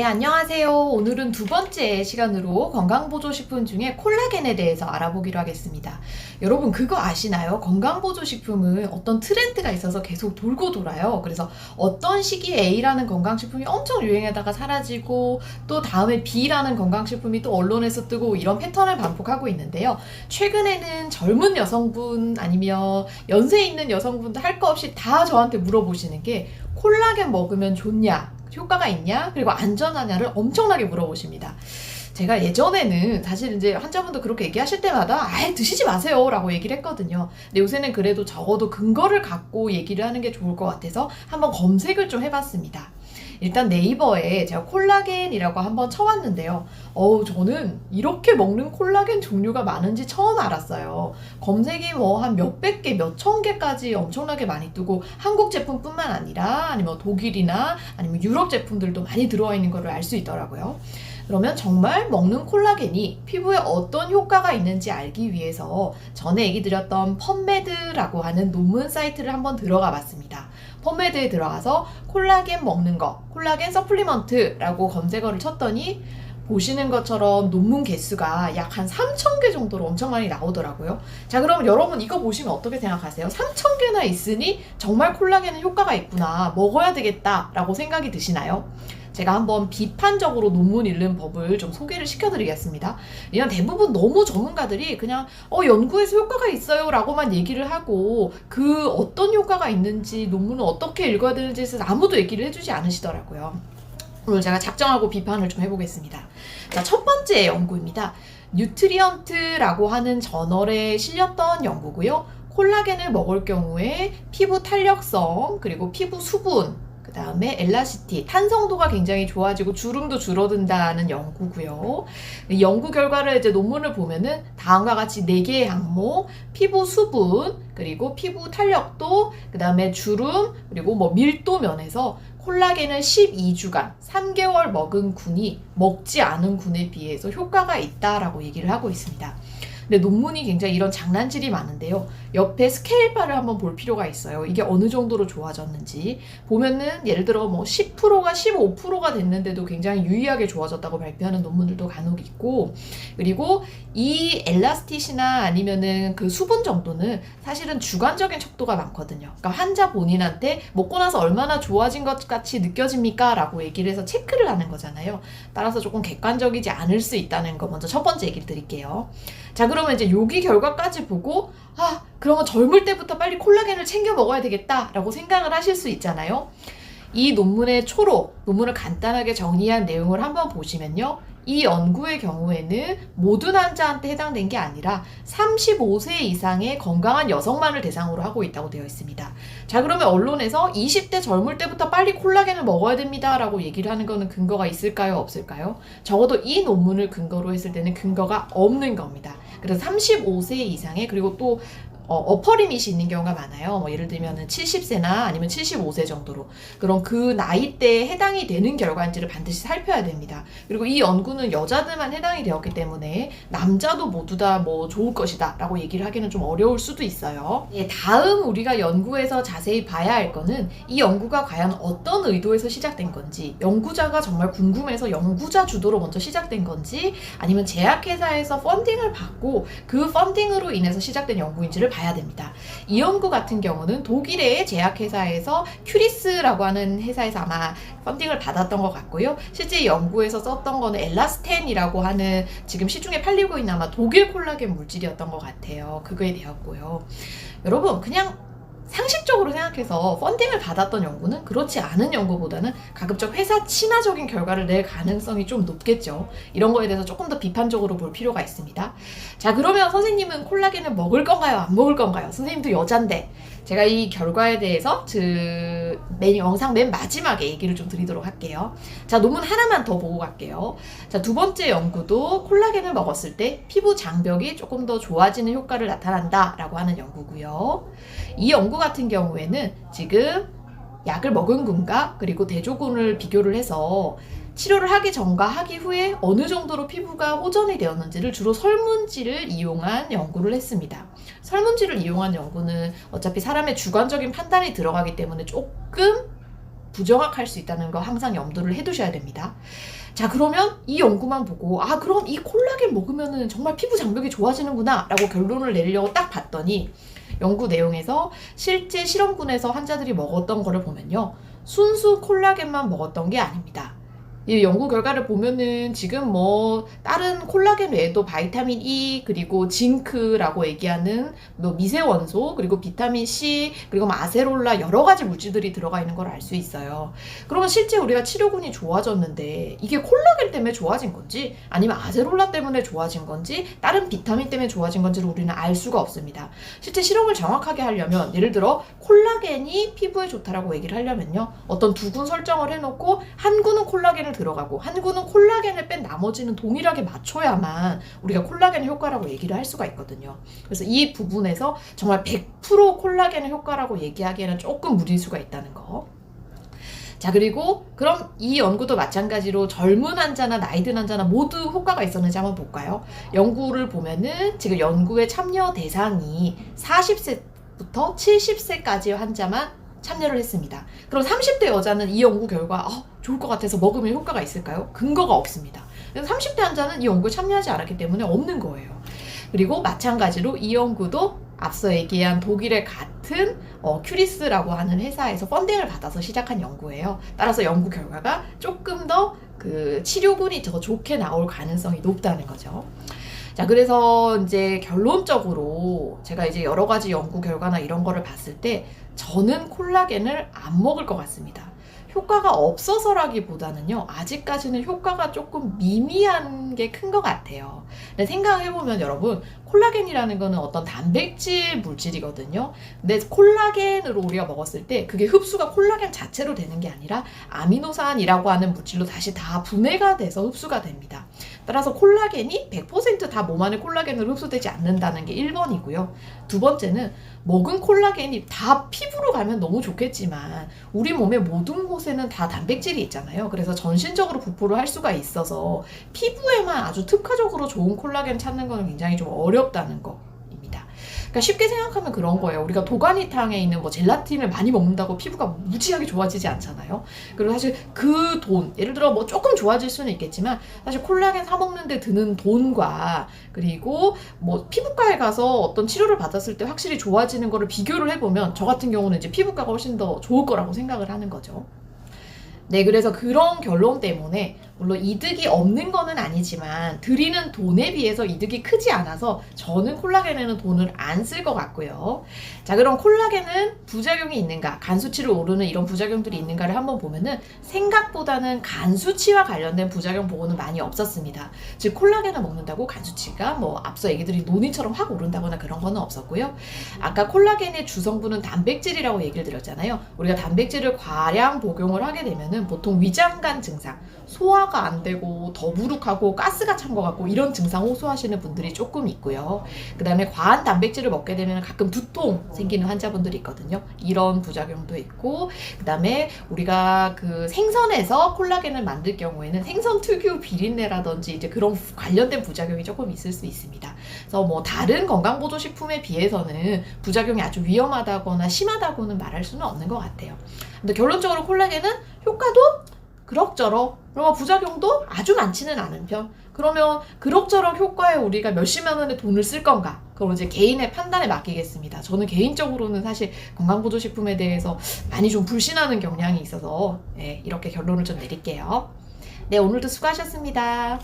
네, 안녕하세요. 오늘은 두 번째 시간으로 건강보조식품 중에 콜라겐에 대해서 알아보기로 하겠습니다. 여러분 그거 아시나요? 건강보조식품은 어떤 트렌드가 있어서 계속 돌고 돌아요. 그래서 어떤 시기에 A라는 건강식품이 엄청 유행하다가 사라지고 또 다음에 B라는 건강식품이 또 언론에서 뜨고 이런 패턴을 반복하고 있는데요. 최근에는 젊은 여성분 아니면 연세 있는 여성분들 할 거 없이 다 저한테 물어보시는 게 콜라겐 먹으면 좋냐? 효과가 있냐? 그리고 안전하냐를 엄청나게 물어보십니다. 제가 예전에는 사실 이제 환자분도 그렇게 얘기하실 때마다 아예 드시지 마세요 라고 얘기를 했거든요. 근데 요새는 그래도 적어도 근거를 갖고 얘기를 하는 게 좋을 것 같아서 한번 검색을 좀 해봤습니다. 일단 네이버에 제가 콜라겐이라고 한번 쳐봤는데요. 저는 이렇게 먹는 콜라겐 종류가 많은지 처음 알았어요. 검색이 뭐 한 몇백 개, 몇천 개까지 엄청나게 많이 뜨고 한국 제품뿐만 아니라 아니면 독일이나 아니면 유럽 제품들도 많이 들어와 있는 거를 알 수 있더라고요. 그러면 정말 먹는 콜라겐이 피부에 어떤 효과가 있는지 알기 위해서 전에 얘기 드렸던 펌메드라고 하는 논문 사이트를 한번 들어가 봤습니다. 펌메드에 들어가서 콜라겐 먹는 거, 콜라겐 서플리먼트라고 검색어를 쳤더니 보시는 것처럼 논문 개수가 약 한 3,000개 정도로 엄청 많이 나오더라고요. 자, 그럼 여러분 이거 보시면 어떻게 생각하세요? 3,000개나 있으니 정말 콜라겐은 효과가 있구나, 먹어야 되겠다라고 생각이 드시나요? 제가 한번 비판적으로 논문 읽는 법을 좀 소개를 시켜드리겠습니다. 이런 대부분 너무 전문가들이 그냥 연구에서 효과가 있어요 라고만 얘기를 하고 그 어떤 효과가 있는지 논문을 어떻게 읽어야 되는지에 대해서 아무도 얘기를 해주지 않으시더라고요. 오늘 제가 작정하고 비판을 좀 해보겠습니다. 자, 첫 번째 연구입니다. 뉴트리언트라고 하는 저널에 실렸던 연구고요. 콜라겐을 먹을 경우에 피부 탄력성 그리고 피부 수분 그 다음에 엘라시티, 탄성도가 굉장히 좋아지고 주름도 줄어든다는 연구고요. 이 연구 결과를 이제 논문을 보면은 다음과 같이 4개의 항목, 피부 수분, 그리고 피부 탄력도, 그 다음에 주름, 그리고 뭐 밀도 면에서 콜라겐을 12주간, 3개월 먹은 군이 먹지 않은 군에 비해서 효과가 있다라고 얘기를 하고 있습니다. 근데 논문이 굉장히 이런 장난질이 많은데요. 옆에 스케일바를 한번 볼 필요가 있어요. 이게 어느 정도로 좋아졌는지. 보면은 예를 들어 뭐 10%가 15%가 됐는데도 굉장히 유의하게 좋아졌다고 발표하는 논문들도 간혹 있고, 그리고 이 엘라스티시나 아니면은 그 수분 정도는 사실은 주관적인 척도가 많거든요. 그러니까 환자 본인한테 먹고 나서 얼마나 좋아진 것 같이 느껴집니까? 라고 얘기를 해서 체크를 하는 거잖아요. 따라서 조금 객관적이지 않을 수 있다는 거 먼저 첫 번째 얘기를 드릴게요. 자, 그러면 이제 여기 결과까지 보고 그러면 젊을 때부터 빨리 콜라겐을 챙겨 먹어야 되겠다 라고 생각을 하실 수 있잖아요. 이 논문의 초록, 논문을 간단하게 정리한 내용을 한번 보시면요. 이 연구의 경우에는 모든 환자한테 해당된 게 아니라 35세 이상의 건강한 여성만을 대상으로 하고 있다고 되어 있습니다. 자, 그러면 언론에서 20대 젊을 때부터 빨리 콜라겐을 먹어야 됩니다 라고 얘기를 하는 거는 근거가 있을까요? 없을까요? 적어도 이 논문을 근거로 했을 때는 근거가 없는 겁니다. 그래서 35세 이상의, 그리고 또 어퍼리밋이 있는 경우가 많아요. 뭐 예를 들면 70세나 아니면 75세 정도로. 그럼 그 나이대에 해당이 되는 결과인지를 반드시 살펴야 됩니다. 그리고 이 연구는 여자들만 해당이 되었기 때문에 남자도 모두 다 뭐 좋을 것이다 라고 얘기를 하기는 좀 어려울 수도 있어요. 예, 다음 우리가 연구에서 자세히 봐야 할 거는 이 연구가 과연 어떤 의도에서 시작된 건지, 연구자가 정말 궁금해서 연구자 주도로 먼저 시작된 건지, 아니면 제약회사에서 펀딩을 받고 그 펀딩으로 인해서 시작된 연구인지를 봐야 됩니다. 이 연구 같은 경우는 독일의 제약회사에서 큐리스라고 하는 회사에서 아마 펀딩을 받았던 것 같고요. 실제 연구에서 썼던 거는 엘라스텐이라고 하는 지금 시중에 팔리고 있는 아마 독일 콜라겐 물질이었던 것 같아요. 그거에 대하고요. 여러분 그냥 상식적으로 생각해서 펀딩을 받았던 연구는 그렇지 않은 연구보다는 가급적 회사 친화적인 결과를 낼 가능성이 좀 높겠죠. 이런 거에 대해서 조금 더 비판적으로 볼 필요가 있습니다. 자, 그러면 선생님은 콜라겐을 먹을 건가요? 안 먹을 건가요? 선생님도 여잔데. 제가 이 결과에 대해서 영상 맨 마지막에 얘기를 좀 드리도록 할게요. 자, 논문 하나만 더 보고 갈게요. 자, 두 번째 연구도 콜라겐을 먹었을 때 피부 장벽이 조금 더 좋아지는 효과를 나타난다 라고 하는 연구고요. 이 연구 같은 경우에는 지금 약을 먹은 군과 그리고 대조군을 비교를 해서 치료를 하기 전과 하기 후에 어느 정도로 피부가 호전이 되었는지를 주로 설문지를 이용한 연구를 했습니다. 설문지를 이용한 연구는 어차피 사람의 주관적인 판단이 들어가기 때문에 조금 부정확할 수 있다는 거 항상 염두를 해두셔야 됩니다. 자, 그러면 이 연구만 보고 아, 그럼 이 콜라겐 먹으면은 정말 피부 장벽이 좋아지는구나 라고 결론을 내려고 딱 봤더니 연구 내용에서 실제 실험군에서 환자들이 먹었던 거를 보면요, 순수 콜라겐만 먹었던 게 아닙니다. 이 연구 결과를 보면은 지금 뭐 다른 콜라겐 외에도 바이타민 E, 그리고 징크라고 얘기하는 뭐 미세원소, 그리고 비타민 C, 그리고 뭐 아세롤라, 여러 가지 물질들이 들어가 있는 걸 알 수 있어요. 그러면 실제 우리가 치료군이 좋아졌는데 이게 콜라겐 때문에 좋아진 건지 아니면 아세롤라 때문에 좋아진 건지 다른 비타민 때문에 좋아진 건지를 우리는 알 수가 없습니다. 실제 실험을 정확하게 하려면, 예를 들어 콜라겐이 피부에 좋다라고 얘기를 하려면요, 어떤 두 군 설정을 해놓고 한 군은 콜라겐을 들어가고 한 군은 콜라겐을 뺀 나머지는 동일하게 맞춰야만 우리가 콜라겐의 효과라고 얘기를 할 수가 있거든요. 그래서 이 부분에서 정말 100% 콜라겐의 효과라고 얘기하기에는 조금 무리수가 있다는 거. 자, 그리고 그럼 이 연구도 마찬가지로 젊은 환자나 나이 든 환자나 모두 효과가 있었는지 한번 볼까요? 연구를 보면은 지금 연구에 참여 대상이 40세부터 70세까지의 환자만 참여를 했습니다. 그럼 30대 여자는 이 연구 결과 좋을 것 같아서 먹으면 효과가 있을까요? 근거가 없습니다. 그래서 30대 환자는 이 연구에 참여하지 않았기 때문에 없는 거예요. 그리고 마찬가지로 이 연구도 앞서 얘기한 독일의 같은 큐리스라고 하는 회사에서 펀딩을 받아서 시작한 연구예요. 따라서 연구 결과가 조금 더 그 치료군이 더 좋게 나올 가능성이 높다는 거죠. 자, 그래서 이제 결론적으로 제가 이제 여러 가지 연구 결과나 이런 거를 봤을 때 저는 콜라겐을 안 먹을 것 같습니다. 효과가 없어서라기보다는요, 아직까지는 효과가 조금 미미한 게 큰 것 같아요. 근데 생각해보면 여러분, 콜라겐이라는 거는 어떤 단백질 물질이거든요. 근데 콜라겐으로 우리가 먹었을 때 그게 흡수가 콜라겐 자체로 되는 게 아니라 아미노산이라고 하는 물질로 다시 다 분해가 돼서 흡수가 됩니다. 따라서 콜라겐이 100% 다 몸 안에 콜라겐으로 흡수되지 않는다는 게 1번이고요. 두 번째는 먹은 콜라겐이 다 피부로 가면 너무 좋겠지만 우리 몸의 모든 곳에는 다 단백질이 있잖아요. 그래서 전신적으로 부포를 할 수가 있어서 피부에만 아주 특화적으로 좋은 콜라겐 찾는 거는 굉장히 좀 어렵다는 거. 그러니까 쉽게 생각하면 그런 거예요. 우리가 도가니탕에 있는 뭐 젤라틴을 많이 먹는다고 피부가 무지하게 좋아지지 않잖아요. 그리고 사실 그 돈, 예를 들어 뭐 조금 좋아질 수는 있겠지만 사실 콜라겐 사 먹는데 드는 돈과 그리고 뭐 피부과에 가서 어떤 치료를 받았을 때 확실히 좋아지는 거를 비교를 해보면 저 같은 경우는 이제 피부과가 훨씬 더 좋을 거라고 생각을 하는 거죠. 네, 그래서 그런 결론 때문에 물론 이득이 없는 거는 아니지만 들이는 돈에 비해서 이득이 크지 않아서 저는 콜라겐에는 돈을 안 쓸 것 같고요. 자, 그럼 콜라겐은 부작용이 있는가, 간 수치를 오르는 이런 부작용들이 있는가를 한번 보면은 생각보다는 간 수치와 관련된 부작용 보고는 많이 없었습니다. 즉 콜라겐을 먹는다고 간 수치가 뭐 앞서 얘기드린 논이처럼 확 오른다거나 그런 거는 없었고요. 아까 콜라겐의 주성분은 단백질이라고 얘기를 드렸잖아요. 우리가 단백질을 과량 복용을 하게 되면은 보통 위장관 증상, 소화가 안 되고 더부룩하고 가스가 찬 것 같고 이런 증상 호소하시는 분들이 조금 있고요. 그 다음에 과한 단백질을 먹게 되면 가끔 두통 생기는 환자분들이 있거든요. 이런 부작용도 있고, 그 다음에 우리가 그 생선에서 콜라겐을 만들 경우에는 생선 특유 비린내라든지 이제 그런 관련된 부작용이 조금 있을 수 있습니다. 그래서 뭐 다른 건강보조식품에 비해서는 부작용이 아주 위험하다거나 심하다고는 말할 수는 없는 것 같아요. 근데 결론적으로 콜라겐은 효과도 그럭저럭, 그리고 부작용도 아주 많지는 않은 편. 그러면 그럭저럭 효과에 우리가 몇십만 원의 돈을 쓸 건가? 그럼 이제 개인의 판단에 맡기겠습니다. 저는 개인적으로는 사실 건강보조식품에 대해서 많이 좀 불신하는 경향이 있어서 이렇게 결론을 좀 내릴게요. 네, 오늘도 수고하셨습니다.